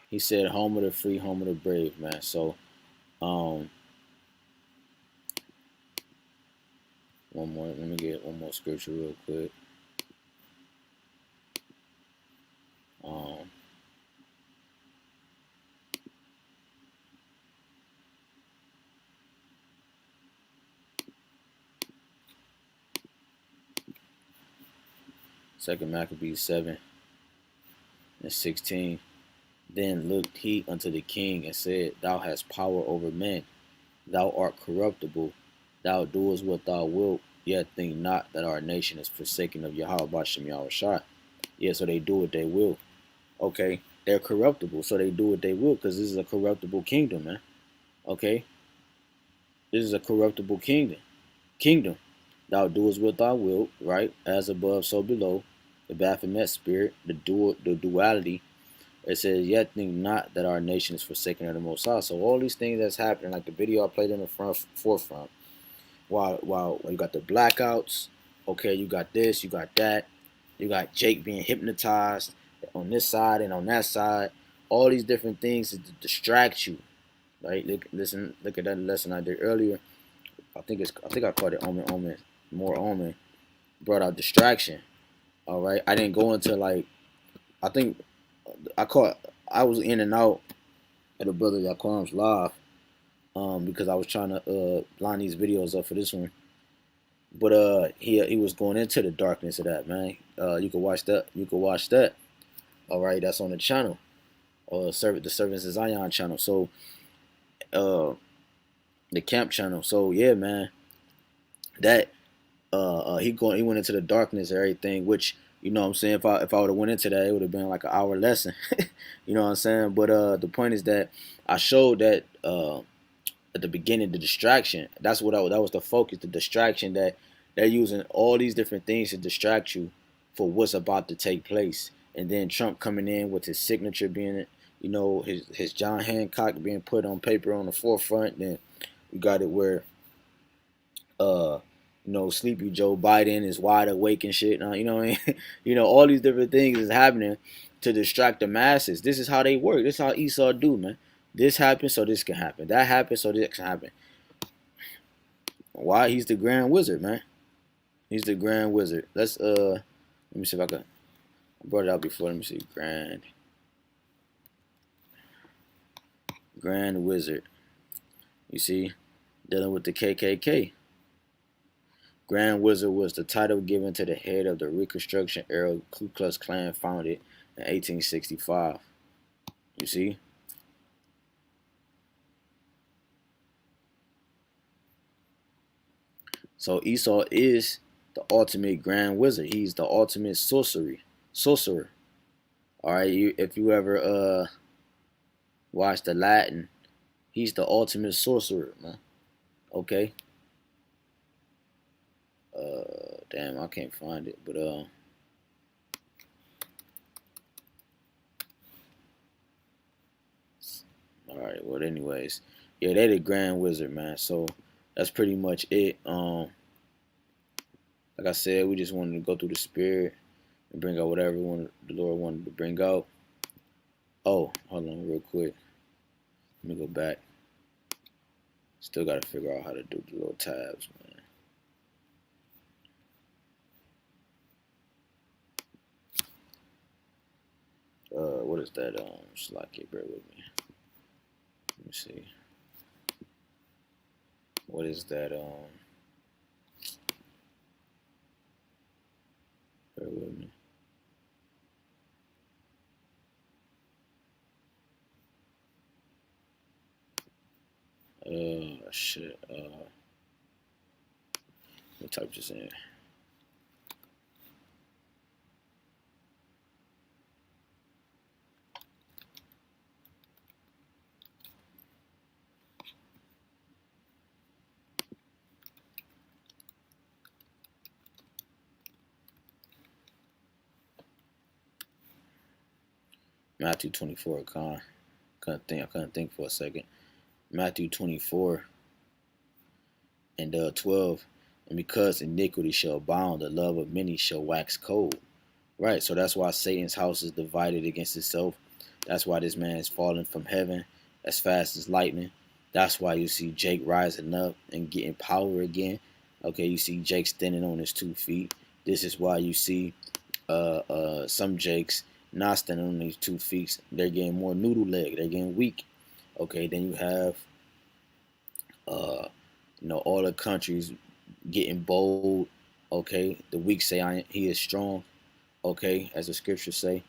He said, home of the free, home of the brave, man. So, one more. Let me get one more scripture real quick. Second Maccabees 7:16. Then looked he unto the king and said, Thou hast power over men. Thou art corruptible. Thou doest what thou wilt. Yet think not that our nation is forsaken of Yahawah BAHASHAM YAHAWASHI. Yeah, so they do what they will. Okay, they're corruptible, so they do what they will because this is a corruptible kingdom, man. Okay, this is a corruptible kingdom. Thou doest what thou wilt, right? As above, so below. The Baphomet spirit, the duality. It says, yet think not that our nation is forsaken of the Most High. So all these things that's happening, like the video I played in the forefront, while you got the blackouts, okay, you got this, you got that, you got Jake being hypnotized on this side and on that side, all these different things to distract you, right? Look at that lesson I did earlier. I think I called it more omen, brought out distraction. All right, I didn't go into like, I think I was in and out of the brother Yaquam's live, because I was trying to line these videos up for this one. But he was going into the darkness of that, man. You can watch that. All right, that's on the channel, the Servants of Zion channel. So the camp channel. So yeah, man, that he went into the darkness and everything, which, you know what I'm saying, if I would have went into that, it would have been like an hour lesson. You know what I'm saying? But the point is that I showed that at the beginning, the distraction, that was the focus, the distraction, that they're using all these different things to distract you for what's about to take place. And then Trump coming in with his signature being, you know, his John Hancock being put on paper on the forefront. Then you got it where you know, sleepy Joe Biden is wide awake and shit. You know what I mean? You know, all these different things is happening to distract the masses. This is how they work. This is how Esau do, man. This happens so this can happen. That happens so this can happen. Why? He's the Grand Wizard, man. He's the Grand Wizard. Let's let me see if I can. I brought it out before. Let me see. Grand Wizard. You see, dealing with the KKK. Grand Wizard was the title given to the head of the Reconstruction era Ku Klux Klan, founded in 1865. You see? So Esau is the ultimate Grand Wizard. He's the ultimate sorcerer. All right, if you ever watch the Latin, he's the ultimate sorcerer, man. Okay. Damn, I can't find it, but right. Well, anyways, yeah, they the Grand Wizard, man. So that's pretty much it. Like I said, we just wanted to go through the spirit and bring out whatever the Lord wanted to bring out. Oh, hold on, real quick. Let me go back. Still got to figure out how to do the little tabs, man. What is that? Slack it, bear with me. Let me see. What is that? Bear with me. Shit. Let me type this in. Matthew 24. I couldn't think for a second. Matthew 24 and 12. And because iniquity shall abound, the love of many shall wax cold. Right. So that's why Satan's house is divided against itself. That's why this man is falling from heaven as fast as lightning. That's why you see Jake rising up and getting power again. Okay, you see Jake standing on his 2 feet. This is why you see some Jakes not standing on these 2 feet. They're getting more noodle leg. They're getting weak. Okay, then you have all the countries getting bold. Okay, the weak say he is strong. Okay, as the scriptures say.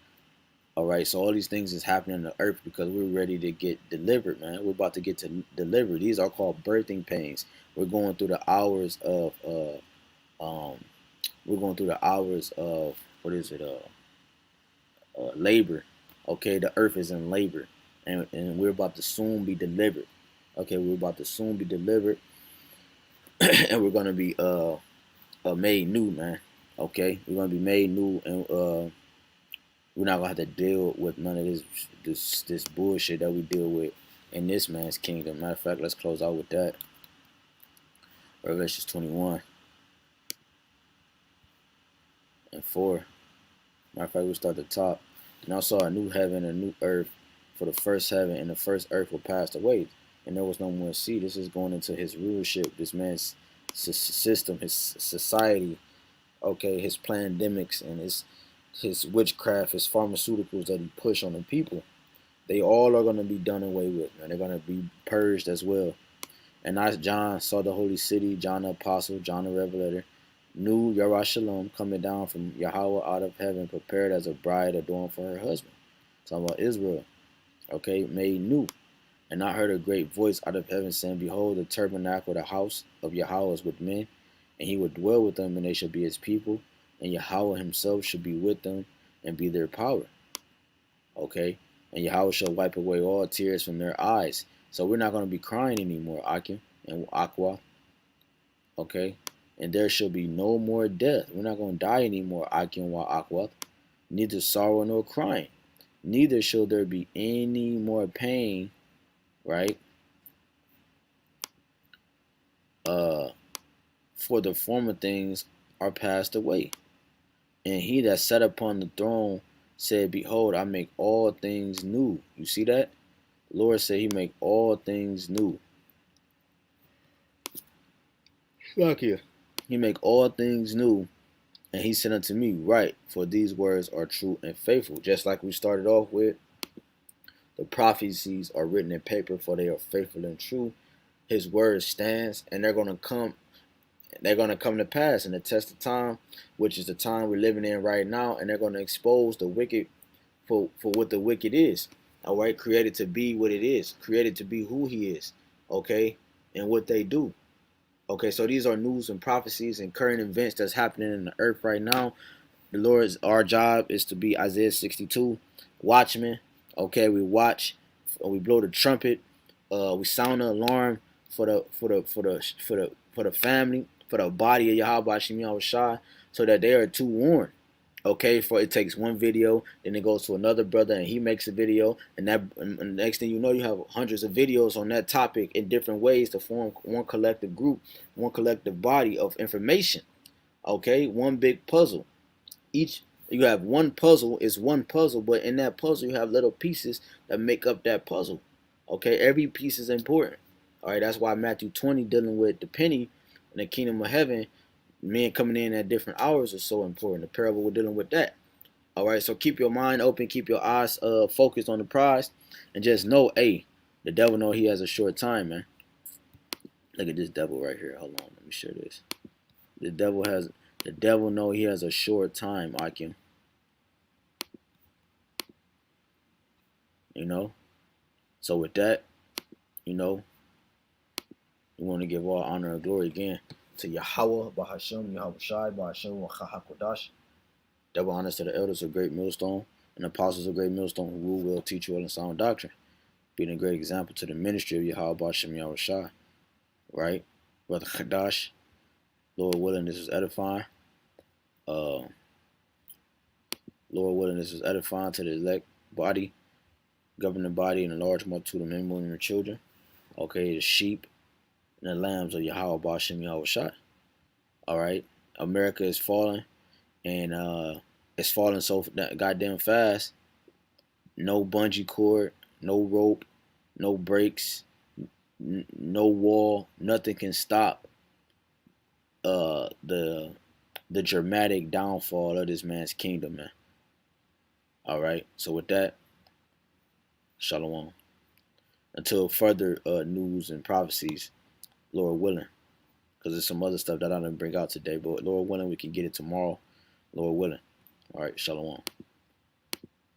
All right, so all these things is happening on the earth because we're ready to get delivered, man. We're about to get to delivered. These are called birthing pains. We're going through the hours of labor. Okay, the earth is in labor, and we're about to soon be delivered. Okay, we're about to soon be delivered, and we're gonna be made new, man. Okay, we're gonna be made new, and we're not gonna have to deal with none of this bullshit that we deal with in this man's kingdom. Matter of fact, let's close out with that. Revelation 21 and 4. Matter of fact, we'll start at the top. And I saw a new heaven and a new earth, for the first heaven and the first earth were passed away, and there was no more sea. This is going into his rulership, this man's system, his society, okay, his pandemics and his witchcraft, his pharmaceuticals that he push on the people. They all are going to be done away with, and they're going to be purged as well. And I, John, saw the holy city, John the apostle, John the revelator, new Yerushalayim coming down from Yahawah out of heaven, prepared as a bride adorned for her husband. Talking about Israel, okay, made new. And I heard a great voice out of heaven saying, behold, the tabernacle, the house of Yahawah is with men, and he will dwell with them, and they shall be his people, and Yahawah himself shall be with them and be their power. Okay, and Yahawah shall wipe away all tears from their eyes. So we're not going to be crying anymore, Akim and Aqua. Okay, and there shall be no more death. We're not going to die anymore, Akim wa Aqua. Neither sorrow nor crying. Neither shall there be any more pain, right? For the former things are passed away. And he that sat upon the throne said, behold, I make all things new. You see that? The Lord said he make all things new. Look here. He make all things new. And he said unto me, right, for these words are true and faithful. Just like we started off with, the prophecies are written in paper, for they are faithful and true. His word stands, and they're going to come to pass in the test of time, which is the time we're living in right now, and they're going to expose the wicked for what the wicked is. All right, created to be what it is, created to be who he is, okay, and what they do. Okay, so these are news and prophecies and current events that's happening in the earth right now. Our job is to be Isaiah 62, watchmen. Okay, we watch, we blow the trumpet, we sound the alarm for the family, for the body of YAHWASHI, so that they are to warn. Okay, for it takes one video, then it goes to another brother and he makes a video, and the next thing you know, you have hundreds of videos on that topic in different ways to form one collective group, one collective body of information. Okay, one big puzzle. Each you have one puzzle is one puzzle, but in that puzzle you have little pieces that make up that puzzle. Okay, every piece is important. All right, that's why Matthew 20 dealing with the penny in the kingdom of heaven, men coming in at different hours is so important. The parable, we're dealing with that. All right, so keep your mind open, keep your eyes focused on the prize, and just know, hey, the devil know he has a short time, man. Look at this devil right here. Hold on, let me share this. The devil know he has a short time, Akim. You know. So with that, you know, we want to give all honor and glory again to Yahawah, BAHASHAM, YAHAWASHI, BAHASHAM, HAQADASH. Double honors to the elders of great millstone and apostles of great millstone who will teach you all in sound doctrine, being a great example to the ministry of Yahawah, BAHASHAM, YAHAWASHI. Right? Brother Kadash, Lord willing, this is edifying. Lord willing, this is edifying to the elect body, governing body, and a large multitude of men, women, and children. Okay, the sheep and the lambs of Yahawah, BAHASHAM, YAHAWASHI. All right, America is falling, and it's falling so goddamn fast. No bungee cord, no rope, no brakes, no wall, nothing can stop the dramatic downfall of this man's kingdom, man. All right, so with that, shalom. Until further news and prophecies, Lord willing, because there's some other stuff that I didn't bring out today, but Lord willing, we can get it tomorrow, Lord willing. All right, shalom.